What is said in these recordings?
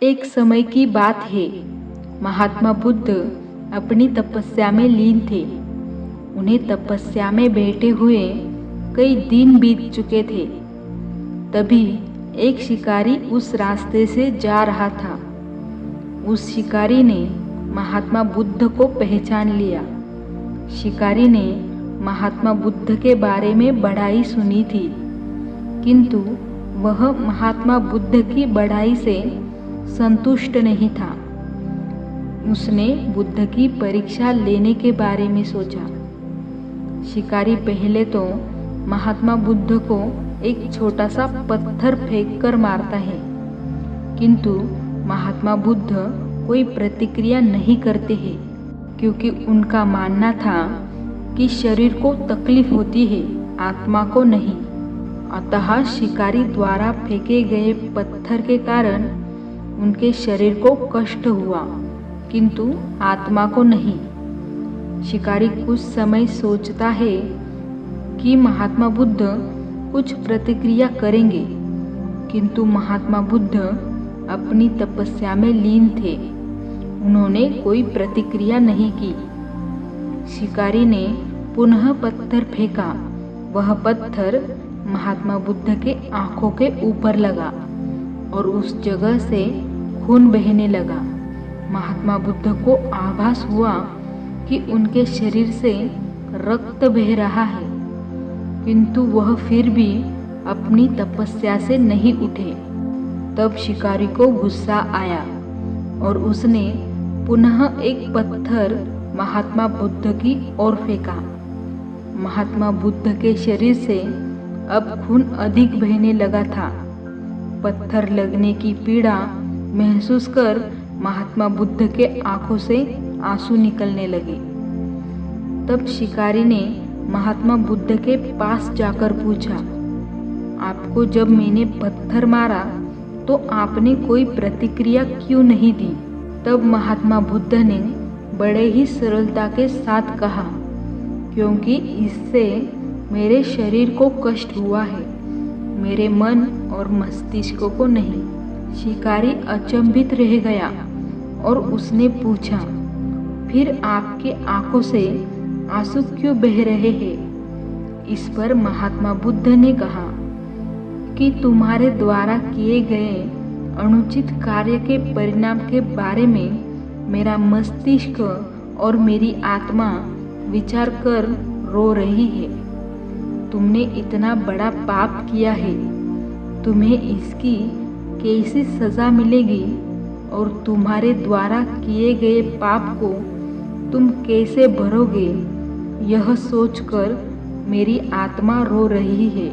एक समय की बात है। महात्मा बुद्ध अपनी तपस्या में लीन थे। उन्हें तपस्या में बैठे हुए कई दिन बीत चुके थे। तभी एक शिकारी उस रास्ते से जा रहा था। उस शिकारी ने महात्मा बुद्ध को पहचान लिया। शिकारी ने महात्मा बुद्ध के बारे में बढ़ाई सुनी थी, किंतु वह महात्मा बुद्ध की बढ़ाई से संतुष्ट नहीं था। उसने बुद्ध की परीक्षा लेने के बारे में सोचा। शिकारी पहले तो महात्मा बुद्ध को एक छोटा सा पत्थर फेंककर मारता है, किंतु महात्मा बुद्ध कोई प्रतिक्रिया नहीं करते हैं, क्योंकि उनका मानना था कि शरीर को तकलीफ होती है, आत्मा को नहीं। अतः शिकारी द्वारा फेंके गए पत्थर के कारण उनके शरीर को कष्ट हुआ, किंतु आत्मा को नहीं। शिकारी कुछ समय सोचता है कि महात्मा बुद्ध कुछ प्रतिक्रिया करेंगे, किंतु महात्मा बुद्ध अपनी तपस्या में लीन थे। उन्होंने कोई प्रतिक्रिया नहीं की। शिकारी ने पुनः पत्थर फेंका। वह पत्थर महात्मा बुद्ध के आंखों के ऊपर लगा और उस जगह से खून बहने लगा। महात्मा बुद्ध को आभास हुआ कि उनके शरीर से रक्त बह रहा है, किंतु वह फिर भी अपनी तपस्या से नहीं उठे। तब शिकारी को गुस्सा आया और उसने पुनः एक पत्थर महात्मा बुद्ध की ओर फेंका। महात्मा बुद्ध के शरीर से अब खून अधिक बहने लगा था। पत्थर लगने की पीड़ा महसूस कर महात्मा बुद्ध के आंखों से आंसू निकलने लगे। तब शिकारी ने महात्मा बुद्ध के पास जाकर पूछा, आपको जब मैंने पत्थर मारा तो आपने कोई प्रतिक्रिया क्यों नहीं दी? तब महात्मा बुद्ध ने बड़े ही सरलता के साथ कहा, क्योंकि इससे मेरे शरीर को कष्ट हुआ है, मेरे मन और मस्तिष्क को नहीं। शिकारी अचंभित रह गया और उसने पूछा, फिर आपके आंखों से आंसू क्यों बह रहे हैं? इस पर महात्मा बुद्ध ने कहा कि तुम्हारे द्वारा किए गए अनुचित कार्य के परिणाम के बारे में मेरा मस्तिष्क और मेरी आत्मा विचार कर रो रही है। तुमने इतना बड़ा पाप किया है, तुम्हें इसकी कैसी सजा मिलेगी और तुम्हारे द्वारा किए गए पाप को तुम कैसे भरोगे, यह सोचकर मेरी आत्मा रो रही है।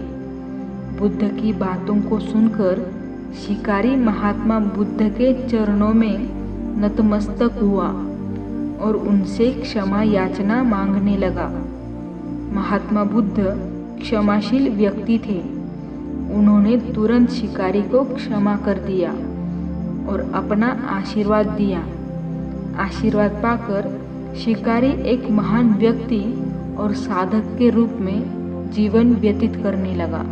बुद्ध की बातों को सुनकर शिकारी महात्मा बुद्ध के चरणों में नतमस्तक हुआ और उनसे क्षमा याचना मांगने लगा। महात्मा बुद्ध क्षमाशील व्यक्ति थे। उन्होंने तुरंत शिकारी को क्षमा कर दिया और अपना आशीर्वाद दिया। आशीर्वाद पाकर शिकारी एक महान व्यक्ति और साधक के रूप में जीवन व्यतीत करने लगा।